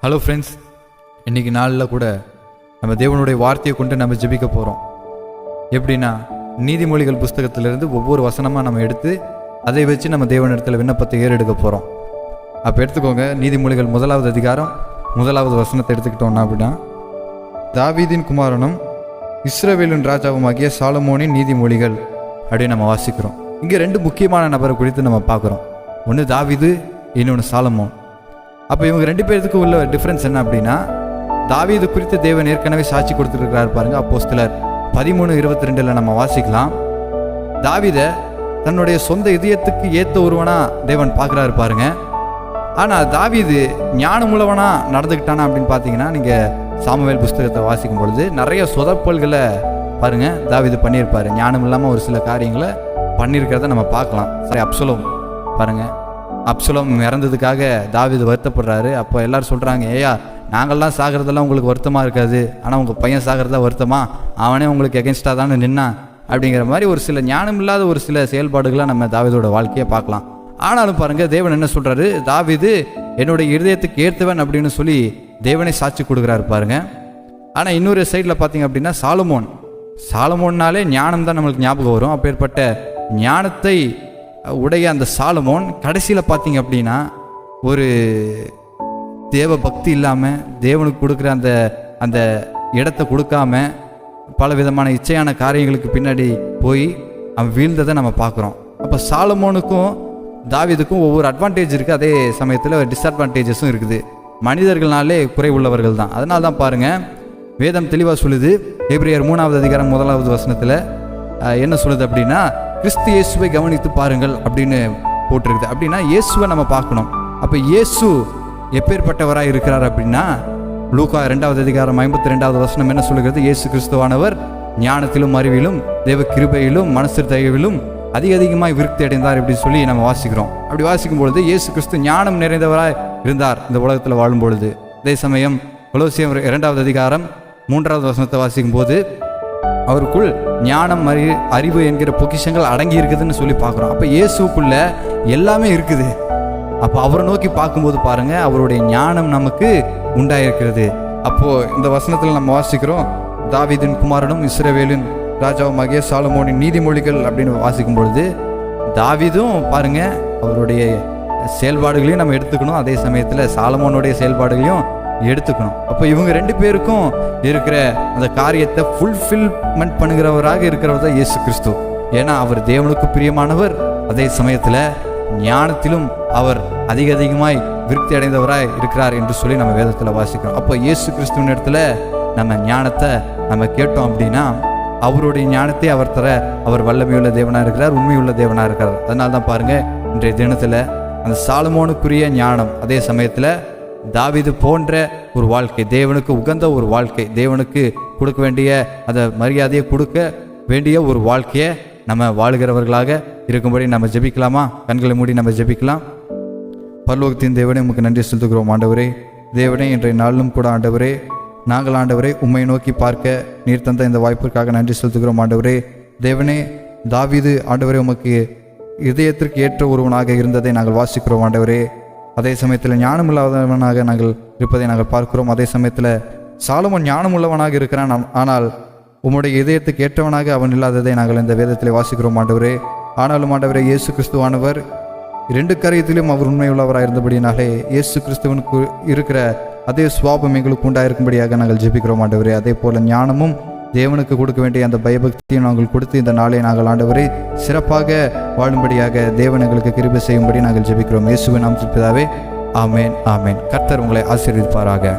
Hello friends, இன்றைக்கி நாளில் கூட நம்ம தேவனுடைய வார்த்தையை கொண்டு நம்ம ஜெபிக்க போகிறோம். எப்படின்னா, நீதிமொழிகள் புஸ்தகத்திலிருந்து ஒவ்வொரு வசனமாக நம்ம எடுத்து அதை வச்சு நம்ம தேவனிடத்தில் விண்ணப்பத்தை ஏறெடுக்க போகிறோம். அப்போ எடுத்துக்கோங்க, நீதிமொழிகள் 1வது அதிகாரம் 1வது வசனத்தை எடுத்துக்கிட்டோம்னா அப்படின்னா, தாவீதின் குமாரனும் இஸ்ரவேலின் ராஜாவுமாகிய சாலமோனின் நீதிமொழிகள் அப்படின்னு நம்ம வாசிக்கிறோம். இங்கே 2 முக்கியமான நபரை குறித்து நம்ம பார்க்குறோம். ஒன்று தாவீது, இன்னொன்று சாலமோன். அப்போ இவங்க 2 பேருக்கு உள்ள டிஃப்ரென்ஸ் என்ன அப்படின்னா, தாவீது குறித்து தேவன் ஏற்கனவே சாட்சி கொடுத்துருக்கிறார் பாருங்க. அப்போஸ்தலர் 13:22 நம்ம வாசிக்கலாம். தாவீதை தன்னுடைய சொந்த இதயத்துக்கு ஏற்ற ஒருவனா தேவன் பார்க்குறாரு பாருங்க. ஆனால் தாவீது ஞானமுள்ளவனா நடந்துக்கிட்டானா அப்படின்னு பார்த்தீங்கன்னா, நீங்கள் சாமுவேல் புஸ்தகத்தை வாசிக்கும் பொழுது நிறைய சொதப்பல்களை பாருங்க தாவீது பண்ணியிருப்பார். ஞானம் இல்லாமல் ஒரு சில காரியங்களை பண்ணியிருக்கிறத நம்ம பார்க்கலாம். சரி, அப்சலோம் பாருங்க, அப்சலோம் இறந்ததுக்காக தாவீது வருத்தப்படுறாரு. அப்போ எல்லாரும் சொல்கிறாங்க, ஏயா நாங்கள்லாம் சாகிறதெல்லாம் உங்களுக்கு வருத்தமாக இருக்காது, ஆனால் உங்கள் பையன் சாகிறதா வருத்தமா, அவனே உங்களுக்கு எகென்ஸ்டாக தானே நின்னான் அப்படிங்கிற மாதிரி ஒரு சில ஞானம் இல்லாத ஒரு சில செயல்பாடுகளை நம்ம தாவீதோட வாழ்க்கையை பார்க்கலாம். ஆனாலும் பாருங்கள், தேவன் என்ன சொல்கிறாரு, தாவீது என்னுடைய இருதயத்துக்கு ஏற்றவன் அப்படின்னு சொல்லி தேவனை சாட்சி கொடுக்குறாரு பாருங்க. ஆனால் இன்னொரு சைடில் பார்த்தீங்க அப்படின்னா, சாலமோன்னாலே ஞானம் தான் நம்மளுக்கு ஞாபகம் வரும். அப்பேற்பட்ட ஞானத்தை உடைய அந்த சாலமோன் கடைசியில் பார்த்தீங்க அப்படின்னா, ஒரு தேவ பக்தி இல்லாமல் தேவனுக்கு கொடுக்குற அந்த இடத்தை கொடுக்காம பல விதமான இச்சையான காரியங்களுக்கு பின்னாடி போய் அவன் வீழ்ந்ததை நம்ம பார்க்குறோம். அப்போ சாலமோனுக்கும் தாவீதுக்கும் ஒவ்வொரு அட்வான்டேஜ் இருக்குது, அதே சமயத்தில் டிஸ்அட்வான்டேஜஸும் இருக்குது. மனிதர்கள்னாலே குறை உள்ளவர்கள் தான். அதனால தான் பாருங்கள், வேதம் தெளிவாக சொல்லுது. எபிரேயர் 3வது அதிகாரம் 1வது வசனத்தில் என்ன சொல்லுது அப்படின்னா, கிறிஸ்து இயேசுவை கவனித்து பாருங்கள் அப்படின்னு போட்டிருக்குது. அப்படின்னா இயேசுவை நம்ம பார்க்கணும். அப்போ இயேசு எப்பேற்பட்டவராக இருக்கிறார் அப்படின்னா, லூக்கா 2வது அதிகாரம் 52வது வசனம் என்ன சொல்லுகிறது, இயேசு கிறிஸ்துவானவர் ஞானத்திலும் அறிவிலும் தேவ கிருபையிலும் மனசு தயவிலும் அதிகமாய் விருத்தி அடைந்தார் இப்படி சொல்லி நம்ம வாசிக்கிறோம். அப்படி வாசிக்கும் பொழுது இயேசு கிறிஸ்து ஞானம் நிறைந்தவராய் இருந்தார் இந்த உலகத்தில் வாழும் பொழுது. அதே சமயம் கொலோசியர் 2வது அதிகாரம் 3வது வசனத்தை வாசிக்கும் போது, அவருக்குள் ஞானம் அறிவு என்கிற பொக்கிஷங்கள் அடங்கி இருக்குதுன்னு சொல்லி பார்க்குறோம். அப்போ இயேசுக்குள்ள எல்லாமே இருக்குது. அப்போ அவரை நோக்கி பார்க்கும்போது பாருங்க, அவருடைய ஞானம் நமக்கு உண்டாயிருக்கிறது. அப்போ இந்த வசனத்தில் நம்ம வாசிக்கிறோம், தாவீதின் குமாரனும் இஸ்ரவேலின் ராஜாவுமாகிய சாலமோனின் நீதிமொழிகள் அப்படின்னு வாசிக்கும் பொழுது, தாவீதும் பாருங்க அவருடைய செயல்பாடுகளையும் நம்ம எடுத்துக்கணும், அதே சமயத்தில் சாலமோனுடைய செயல்பாடுகளையும் எடுத்துக்கணும். அப்போ இவங்க 2 பேருக்கும் இருக்கிற அந்த காரியத்தை ஃபுல்ஃபில்மெண்ட் பண்ணுகிறவராக இருக்கிறவர் தான் இயேசு கிறிஸ்து. ஏன்னா அவர் தேவனுக்கு பிரியமானவர், அதே சமயத்தில் ஞானத்திலும் அவர் அதிகமாய் விருத்தி அடைந்தவராய் இருக்கிறார் என்று சொல்லி நம்ம வேதத்தில் வாசிக்கிறோம். அப்போ இயேசு கிறிஸ்துவின் இடத்துல நம்ம ஞானத்தை நம்ம கேட்டோம் அப்படின்னா, அவருடைய ஞானத்தை அவர் தர அவர் வல்லமையுள்ள தேவனாக இருக்கிறார், உண்மையுள்ள தேவனாக இருக்கிறார். அதனால தான் பாருங்கள், இன்றைய தினத்தில் அந்த சாலமோனுக்குரிய ஞானம், அதே சமயத்தில் தாவீது போன்ற ஒரு வாழ்க்கை, தேவனுக்கு உகந்த ஒரு வாழ்க்கை, தேவனுக்கு கொடுக்க வேண்டிய அந்த மரியாதையை கொடுக்க வேண்டிய ஒரு வாழ்க்கையை நம்ம வாழுகிறவர்களாக இருக்கும்படி நம்ம ஜெபிக்கலாமா? கண்களை மூடி நம்ம ஜெபிக்கலாம். பரலோகத்தின் தேவனே, உமக்கு நன்றி செலுத்துகிறோம் ஆண்டவரே. தேவனே, இன்றைய நாளிலும் கூட ஆண்டவரே, நாங்கள் ஆண்டவரே உம்மை நோக்கி பார்க்க நீர் தந்த இந்த வாய்ப்பிற்காக நன்றி செலுத்துகிறோம் ஆண்டவரே. தேவனே, தாவீது ஆண்டவரே உமக்கு இதயத்திற்கு ஏற்ற ஒருவனாக இருந்ததை நாங்கள் வாசிக்கிறோம் ஆண்டவரே. அதே சமயத்தில் ஞானமுள்ளவனாக நாங்கள் இருப்பதை நாங்கள் பார்க்கிறோம். அதே சமயத்தில் சாலமோன் ஞானமுள்ளவனாக இருக்கிறான், ஆனால் உம்முடைய இதயத்துக்கு ஏற்றவனாக அவன் இல்லாததை நாங்கள் இந்த வேதத்தில் வாசிக்கிறோம் ஆண்டவரே. ஆனாலும் ஆண்டவரே, இயேசு கிறிஸ்துவானவர் 2 காரியத்திலும் அவர் உண்மையுள்ளவராக இருந்தபடினாலே இயேசு கிறிஸ்துவனுக்கு இருக்கிற அதே சுவாபம் எங்களுக்கு உண்டாயிருக்கும்படியாக நாங்கள் ஜெபிக்கிறோம் ஆண்டவரே. அதே போல ஞானமும் தேவனுக்கு கொடுக்க வேண்டிய அந்த பயபக்தியும் நாங்கள் கொடுத்து இந்த நாளை நாங்கள் ஆண்டவரை சிறப்பாக வாழும்படியாக தேவன் எங்களுக்கு கிருபை செய்யும்படி நாங்கள் ஜெபிக்கிறோம். இயேசுவின் நாமத்தில் பிதாவே, ஆமேன் ஆமேன். கர்த்தர் உங்களை ஆசீர்வதிப்பாராக.